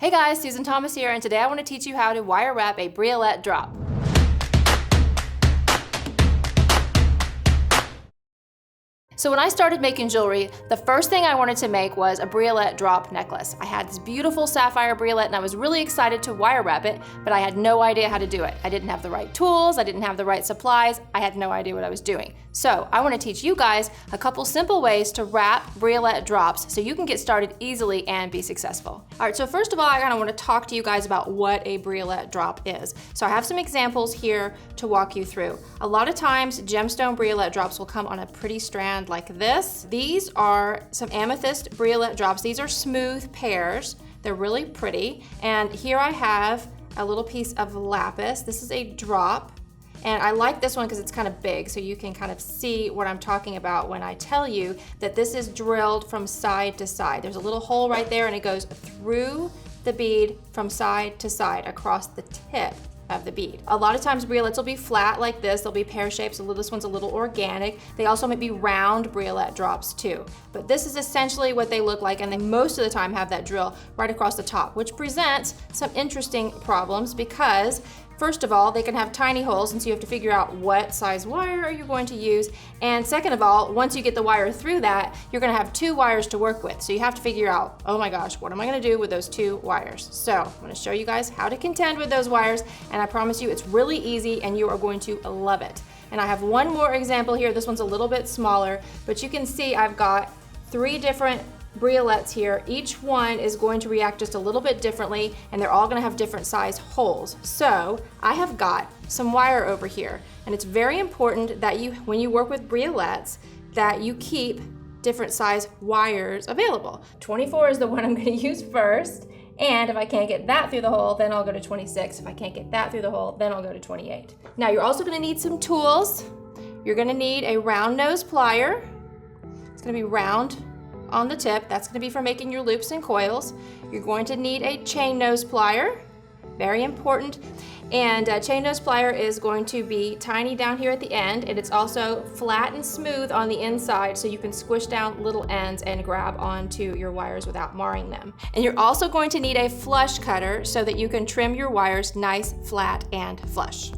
Hey guys, Susan Thomas here, and today I want to teach you how to wire wrap a Briolette drop. So when I started making jewelry, the first thing I wanted to make was a Briolette drop necklace. I had this beautiful sapphire Briolette and I was really excited to wire wrap it, but I had no idea how to do it. I didn't have the right tools, I didn't have the right supplies, I had no idea what I was doing. So I want to teach you guys a couple simple ways to wrap Briolette drops so you can get started easily and be successful. All right, so first of all, I kind of want to talk to you guys about what a Briolette drop is. So I have some examples here to walk you through. A lot of times, gemstone Briolette drops will come on a pretty strand like this. These are some amethyst Briolette drops. These are smooth pairs. They're really pretty. And here I have a little piece of lapis. This is a drop. And I like this one because it's kind of big, so you can kind of see what I'm talking about when I tell you that this is drilled from side to side. There's a little hole right there and it goes through the bead from side to side across the tip of the bead. A lot of times Briolettes will be flat like this. They'll be pear shaped, so this one's a little organic. They also may be round Briolette drops too. But this is essentially what they look like, and they most of the time have that drill right across the top, which presents some interesting problems because first of all, they can have tiny holes, and so you have to figure out what size wire are you going to use. And second of all, once you get the wire through that, you're gonna have two wires to work with. So you have to figure out, oh my gosh, what am I gonna do with those two wires? So I'm gonna show you guys how to contend with those wires, and I promise you it's really easy and you are going to love it. And I have one more example here. This one's a little bit smaller, but you can see I've got three different Briolettes here. Each one is going to react just a little bit differently, and they're all going to have different size holes. So I have got some wire over here, and it's very important that when you work with Briolettes, that you keep different size wires available. 24 is the one I'm going to use first, and if I can't get that through the hole, then I'll go to 26. If I can't get that through the hole, then I'll go to 28. Now you're also going to need some tools. You're going to need a round nose plier. It's going to be round on the tip. That's going to be for making your loops and coils. You're going to need a chain nose plier, very important. And a chain nose plier is going to be tiny down here at the end, and it's also flat and smooth on the inside, so you can squish down little ends and grab onto your wires without marring them. And you're also going to need a flush cutter so that you can trim your wires nice, flat, and flush.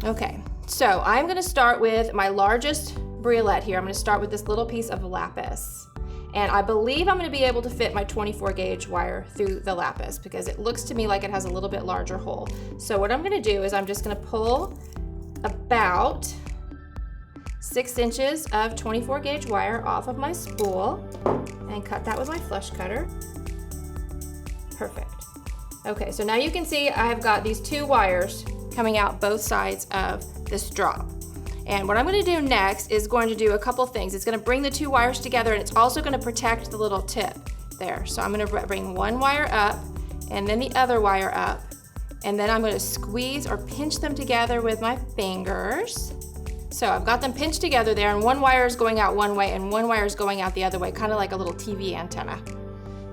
Okay, so I'm going to start with my largest Briolette here. I'm going to start with this little piece of lapis. And I believe I'm going to be able to fit my 24 gauge wire through the lapis because it looks to me like it has a little bit larger hole. So what I'm going to do is I'm just going to pull about 6 inches of 24 gauge wire off of my spool and cut that with my flush cutter. Perfect. Okay, so now you can see I've got these two wires coming out both sides of this drop. And what I'm going to do next is going to do a couple things. It's going to bring the two wires together, and it's also going to protect the little tip there. So I'm going to bring one wire up and then the other wire up, and then I'm going to squeeze or pinch them together with my fingers. So I've got them pinched together there, and one wire is going out one way and one wire is going out the other way, kind of like a little TV antenna.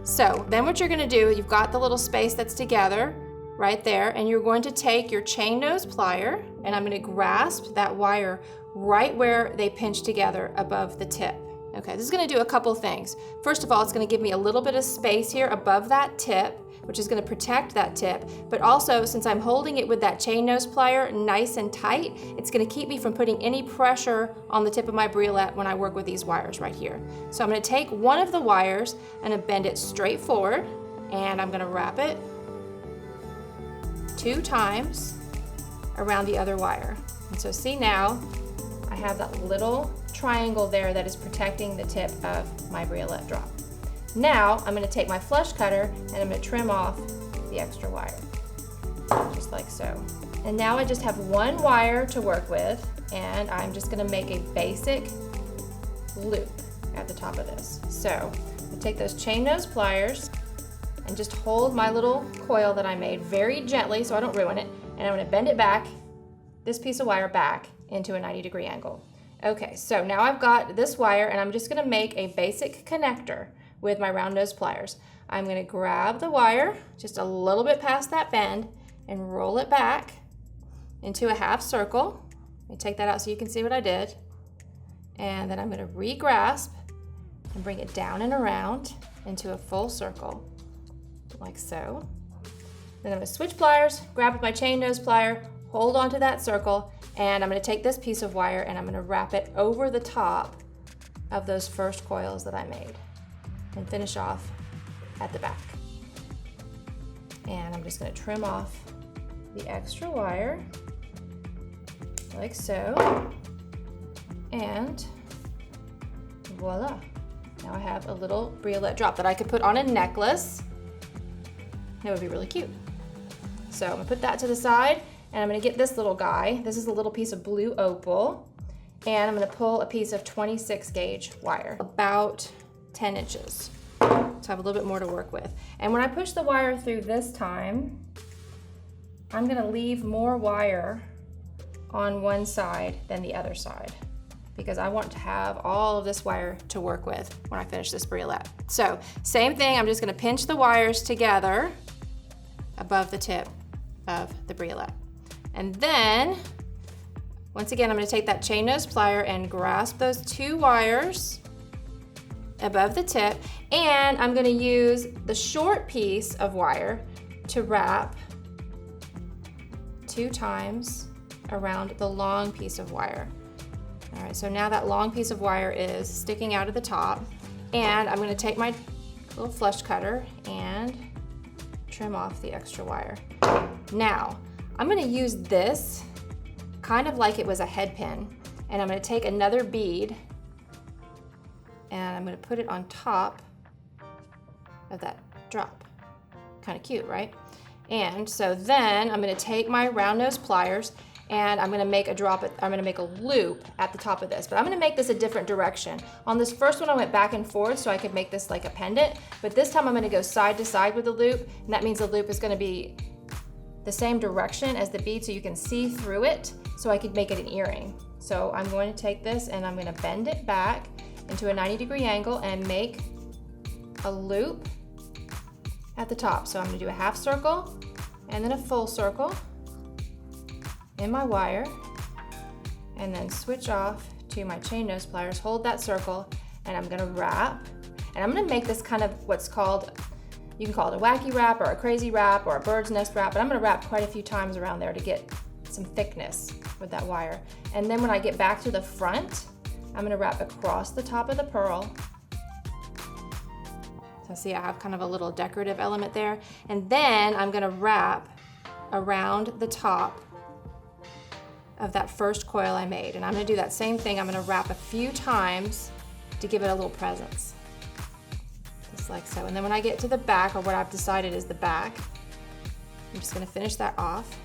So then what you're going to do, you've got the little space that's together right there, and you're going to take your chain nose plier, and I'm going to grasp that wire right where they pinch together above the tip. Okay, this is going to do a couple things. First of all, it's going to give me a little bit of space here above that tip, which is going to protect that tip, but also since I'm holding it with that chain nose plier nice and tight, it's going to keep me from putting any pressure on the tip of my Briolette when I work with these wires right here. So I'm going to take one of the wires and bend it straight forward, and I'm going to wrap it 2 times around the other wire. And so see now, I have that little triangle there that is protecting the tip of my Briolette drop. Now I'm going to take my flush cutter and I'm going to trim off the extra wire, just like so. And now I just have one wire to work with, and I'm just going to make a basic loop at the top of this. So I take those chain nose pliers and just hold my little coil that I made very gently so I don't ruin it, and I'm going to bend it back, this piece of wire back, into a 90-degree angle. Okay, so now I've got this wire, and I'm just going to make a basic connector with my round nose pliers. I'm going to grab the wire just a little bit past that bend and roll it back into a half circle. Let me take that out so you can see what I did. And then I'm going to re-grasp and bring it down and around into a full circle, like so. Then I'm gonna switch pliers, grab with my chain nose plier, hold onto that circle, and I'm gonna take this piece of wire and I'm gonna wrap it over the top of those first coils that I made and finish off at the back. And I'm just gonna trim off the extra wire like so, and voila. Now I have a little Briolette drop that I could put on a necklace. That would be really cute. So I'm gonna put that to the side, and I'm gonna get this little guy. This is a little piece of blue opal, and I'm gonna pull a piece of 26 gauge wire, about 10 inches. So I have a little bit more to work with. And when I push the wire through this time, I'm gonna leave more wire on one side than the other side, because I want to have all of this wire to work with when I finish this briolette. So same thing, I'm just gonna pinch the wires together above the tip of the briolette. And then, once again, I'm gonna take that chain nose plier and grasp those two wires above the tip, and I'm gonna use the short piece of wire to wrap 2 times around the long piece of wire. All right, so now that long piece of wire is sticking out of the top, and I'm gonna take my little flush cutter and trim off the extra wire. Now, I'm gonna use this kind of like it was a head pin, and I'm gonna take another bead and I'm gonna put it on top of that drop. Kind of cute, right? And so then I'm gonna take my round nose pliers and I'm gonna make a loop at the top of this, but I'm gonna make this a different direction. On this first one, I went back and forth so I could make this like a pendant, but this time I'm gonna go side to side with the loop, and that means the loop is gonna be the same direction as the bead so you can see through it, so I could make it an earring. So I'm going to take this and I'm gonna bend it back into a 90-degree angle and make a loop at the top. So I'm gonna do a half circle and then a full circle in my wire, and then switch off to my chain nose pliers, hold that circle, and I'm gonna wrap. And I'm gonna make this kind of what's called, you can call it a wacky wrap or a crazy wrap or a bird's nest wrap, but I'm gonna wrap quite a few times around there to get some thickness with that wire. And then when I get back to the front, I'm gonna wrap across the top of the pearl. So see, I have kind of a little decorative element there. And then I'm gonna wrap around the top of that first coil I made. And I'm gonna do that same thing. I'm gonna wrap a few times to give it a little presence. Just like so. And then when I get to the back, or what I've decided is the back, I'm just gonna finish that off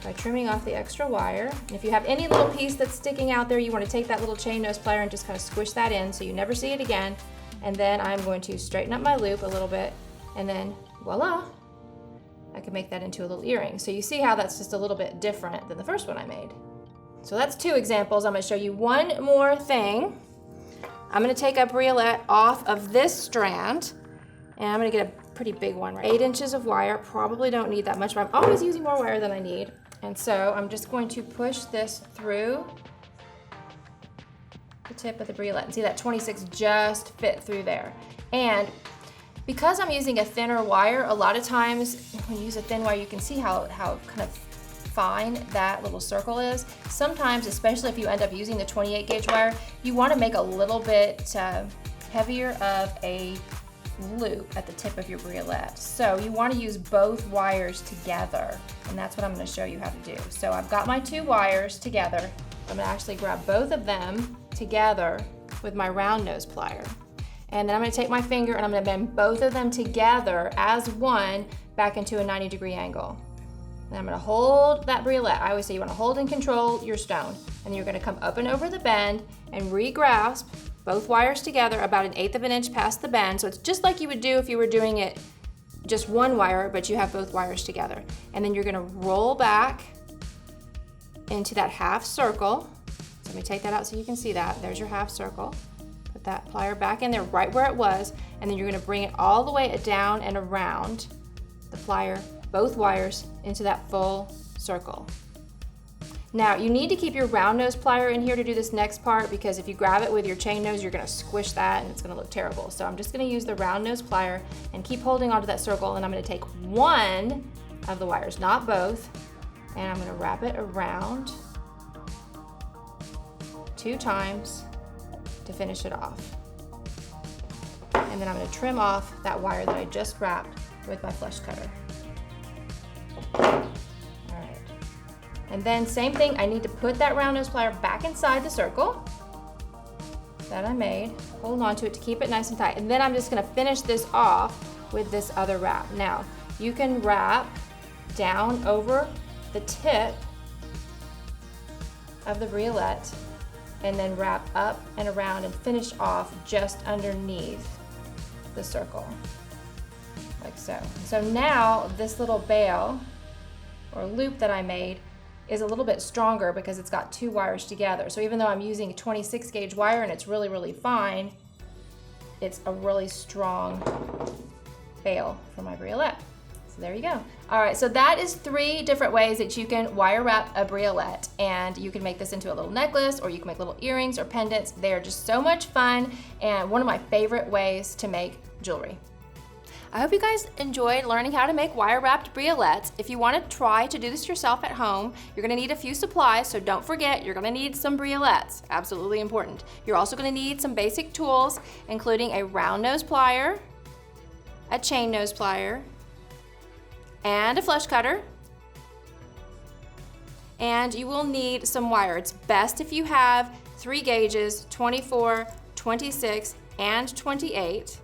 by trimming off the extra wire. And if you have any little piece that's sticking out there, you wanna take that little chain nose plier and just kind of squish that in so you never see it again. And then I'm going to straighten up my loop a little bit, and then voila, I can make that into a little earring. So you see how that's just a little bit different than the first one I made. So that's 2 examples. I'm gonna show you one more thing. I'm gonna take a briolette off of this strand, and I'm gonna get a pretty big one, right? 8 inches of wire, probably don't need that much, but I'm always using more wire than I need. And so I'm just going to push this through the tip of the briolette, and see that 26 just fit through there. And because I'm using a thinner wire, a lot of times when you use a thin wire, you can see how kind of fine that little circle is. Sometimes, especially if you end up using the 28 gauge wire, you want to make a little bit heavier of a loop at the tip of your briolette. So you want to use both wires together, and that's what I'm going to show you how to do. So I've got my 2 wires together. I'm going to actually grab both of them together with my round nose plier. And then I'm gonna take my finger and I'm gonna bend both of them together as one back into a 90-degree angle. And I'm gonna hold that briolette. I always say you wanna hold and control your stone. And then you're gonna come up and over the bend and re-grasp both wires together about 1/8 of an inch past the bend. So it's just like you would do if you were doing it just one wire, but you have both wires together. And then you're gonna roll back into that half circle. So let me take that out so you can see that. There's your half circle. Put that plier back in there right where it was, and then you're gonna bring it all the way down and around the plier, both wires, into that full circle. Now you need to keep your round nose plier in here to do this next part, because if you grab it with your chain nose, you're gonna squish that and it's gonna look terrible. So I'm just gonna use the round nose plier and keep holding onto that circle, and I'm gonna take one of the wires, not both, and I'm gonna wrap it around 2 times to finish it off. And then I'm gonna trim off that wire that I just wrapped with my flush cutter. And then same thing, I need to put that round nose plier back inside the circle that I made, hold on to it to keep it nice and tight. And then I'm just gonna finish this off with this other wrap. Now, you can wrap down over the tip of the briolette and then wrap up and around and finish off just underneath the circle, like so. So now this little bail or loop that I made is a little bit stronger because it's got 2 wires together. So even though I'm using a 26 gauge wire and it's really, really fine, it's a really strong bail for my briolette. So there you go. All right, so that is 3 different ways that you can wire wrap a briolette, and you can make this into a little necklace, or you can make little earrings or pendants. They are just so much fun and one of my favorite ways to make jewelry. I hope you guys enjoyed learning how to make wire wrapped briolettes. If you want to try to do this yourself at home, you're going to need a few supplies, so don't forget you're going to need some briolettes, absolutely important. You're also going to need some basic tools, including a round nose plier, a chain nose plier, and a flush cutter. And you will need some wire. It's best if you have 3 gauges, 24, 26, and 28.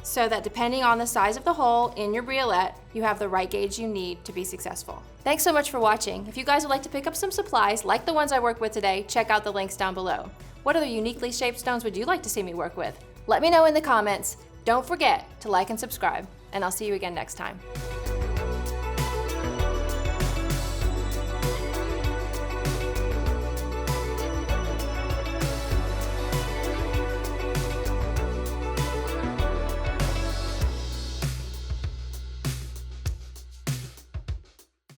So that depending on the size of the hole in your briolette, you have the right gauge you need to be successful. Thanks so much for watching. If you guys would like to pick up some supplies like the ones I work with today, check out the links down below. What other uniquely shaped stones would you like to see me work with? Let me know in the comments. Don't forget to like and subscribe, and I'll see you again next time.